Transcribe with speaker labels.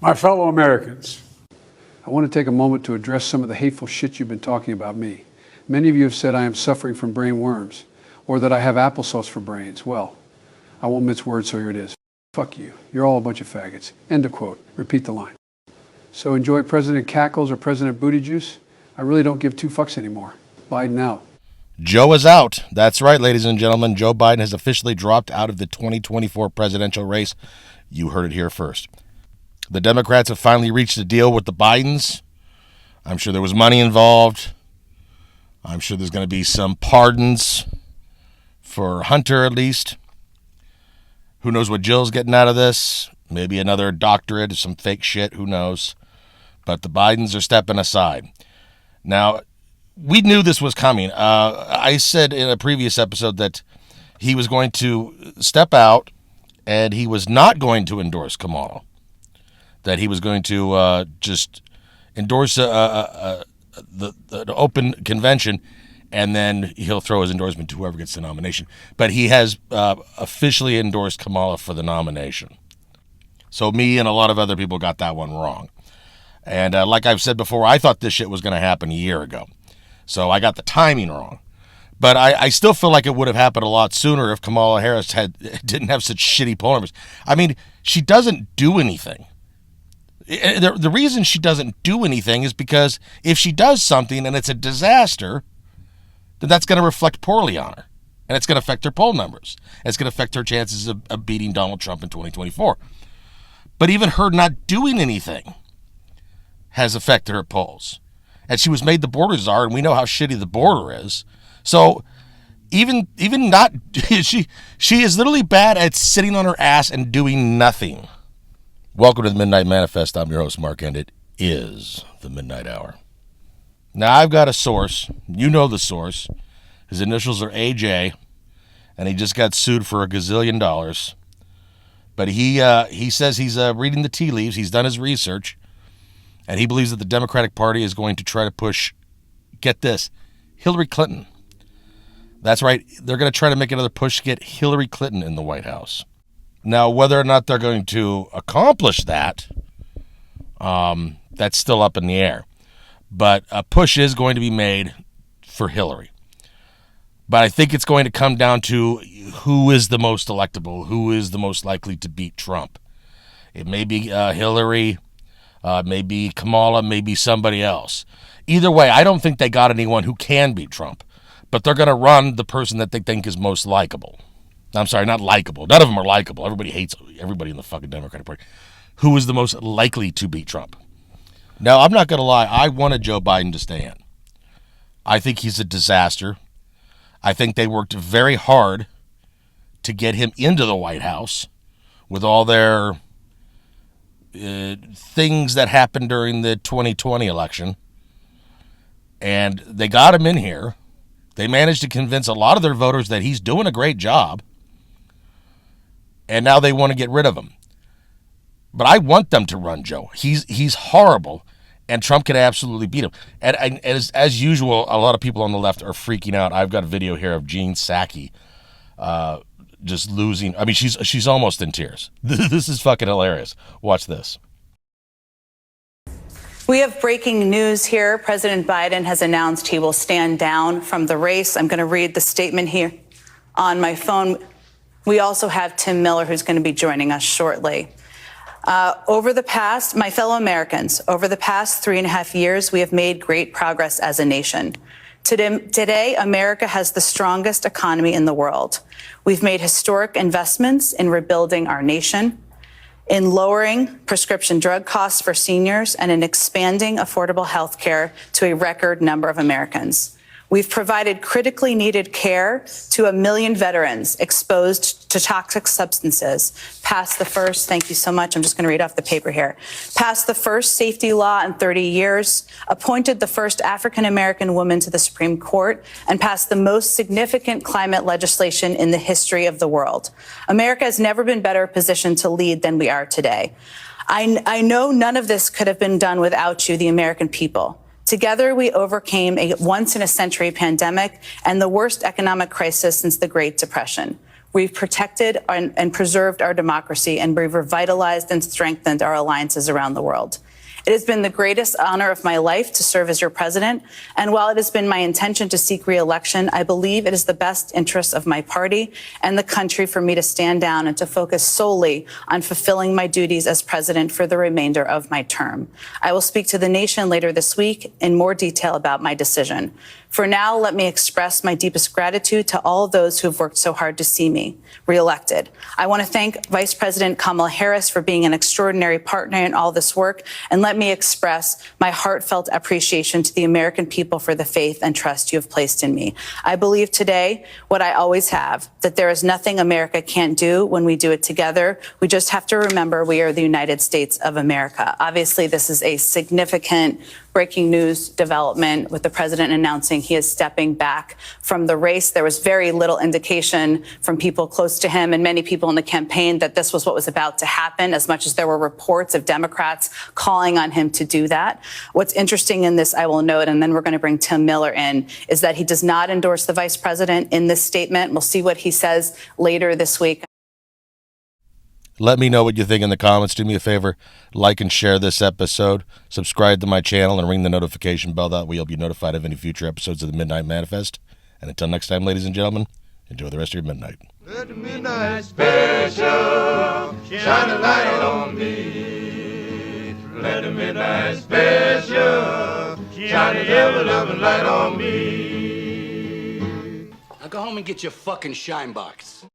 Speaker 1: My fellow Americans, I want to take a moment to address some of the hateful shit you've been talking about me. Many of you have said I am suffering from brain worms, or that I have applesauce for brains. Well, I won't mince words, so here it is. Fuck you. You're all a bunch of faggots. End of quote. Repeat the line. So enjoy President Cackles or President Booty Juice? I really don't give two fucks anymore. Biden out.
Speaker 2: Joe is out. That's right, ladies and gentlemen. Joe Biden has officially dropped out of the 2024 presidential race. You heard it here first. The Democrats have finally reached a deal with the Bidens. I'm sure there was money involved. I'm sure there's going to be some pardons for Hunter, at least. Who knows what Jill's getting out of this? Maybe another doctorate or some fake shit. Who knows? But the Bidens are stepping aside. Now, we knew this was coming. I said in a previous episode that he was going to step out and he was not going to endorse Kamala. That he was going to just endorse the open convention, and then he'll throw his endorsement to whoever gets the nomination. But he has officially endorsed Kamala for the nomination. So me and a lot of other people got that one wrong. And like I've said before, I thought this shit was going to happen a year ago. So I got the timing wrong. But I still feel like it would have happened a lot sooner if Kamala Harris didn't have such shitty poll numbers. I mean, she doesn't do anything. The reason she doesn't do anything is because if she does something and it's a disaster, then that's going to reflect poorly on her. And it's going to affect her poll numbers. It's going to affect her chances of beating Donald Trump in 2024. But even her not doing anything has affected her polls. And she was made the border czar, and we know how shitty the border is. So even not, she is literally bad at sitting on her ass and doing nothing. Welcome to the Midnight Manifest. I'm your host, Mark, and it is the Midnight Hour. Now, I've got a source. You know the source. His initials are AJ, and he just got sued for $1 gazillion. But he says he's reading the tea leaves. He's done his research, and he believes that the Democratic Party is going to try to push, get this, Hillary Clinton. That's right. They're going to try to make another push to get Hillary Clinton in the White House. Now, whether or not they're going to accomplish that, that's still up in the air. But a push is going to be made for Hillary. But I think it's going to come down to who is the most electable, who is the most likely to beat Trump. It may be Hillary, maybe Kamala, maybe somebody else. Either way, I don't think they got anyone who can beat Trump. But they're going to run the person that they think is most likable. I'm sorry, not likable. None of them are likable. Everybody hates everybody in the fucking Democratic Party. Who is the most likely to beat Trump? Now, I'm not going to lie. I wanted Joe Biden to stay in. I think he's a disaster. I think they worked very hard to get him into the White House with all their things that happened during the 2020 election. And they got him in here. They managed to convince a lot of their voters that he's doing a great job. And now they want to get rid of him. But I want them to run Joe. He's horrible, and Trump can absolutely beat him. And as usual, a lot of people on the left are freaking out. I've got a video here of Jean Psaki just losing. I mean, she's almost in tears. This is fucking hilarious. Watch this.
Speaker 3: We have breaking news here. President Biden has announced he will stand down from the race. I'm going to read the statement here on my phone. We also have Tim Miller, who's going to be joining us shortly. My fellow Americans, over the past 3.5 years, we have made great progress as a nation. Today, America has the strongest economy in the world. We've made historic investments in rebuilding our nation, in lowering prescription drug costs for seniors, and in expanding affordable health care to a record number of Americans. We've provided critically needed care to 1 million veterans exposed to toxic substances. Passed the first, thank you so much, I'm just going to read off the paper here. Passed the first safety law in 30 years, appointed the first African-American woman to the Supreme Court, and passed the most significant climate legislation in the history of the world. America has never been better positioned to lead than we are today. I know none of this could have been done without you, the American people. Together, we overcame a once-in-a-century pandemic and the worst economic crisis since the Great Depression. We've protected and preserved our democracy, and we've revitalized and strengthened our alliances around the world. It has been the greatest honor of my life to serve as your president, and while it has been my intention to seek re-election, I believe it is the best interest of my party and the country for me to stand down and to focus solely on fulfilling my duties as president for the remainder of my term. I will speak to the nation later this week in more detail about my decision. For now, let me express my deepest gratitude to all of those who have worked so hard to see me reelected. I want to thank Vice President Kamala Harris for being an extraordinary partner in all this work, and let me express my heartfelt appreciation to the American people for the faith and trust you have placed in me. I believe today what I always have, that there is nothing America can't do when we do it together. We just have to remember we are the United States of America. Obviously, this is a significant breaking news development with the president announcing he is stepping back from the race. There was very little indication from people close to him and many people in the campaign that this was what was about to happen, as much as there were reports of Democrats calling on him to do that. What's interesting in this, I will note, and then we're going to bring Tim Miller in, is that he does not endorse the vice president in this statement. We'll see what he says later this week.
Speaker 2: Let me know what you think in the comments. Do me a favor, like and share this episode, subscribe to my channel, and ring the notification bell. That way you'll be notified of any future episodes of the Midnight Manifest. And until next time, ladies and gentlemen, enjoy the rest of your midnight.
Speaker 4: Let the midnight special shine a light on me. Let the midnight special shine a ever-loving light on me.
Speaker 5: Now go home and get your fucking shine box.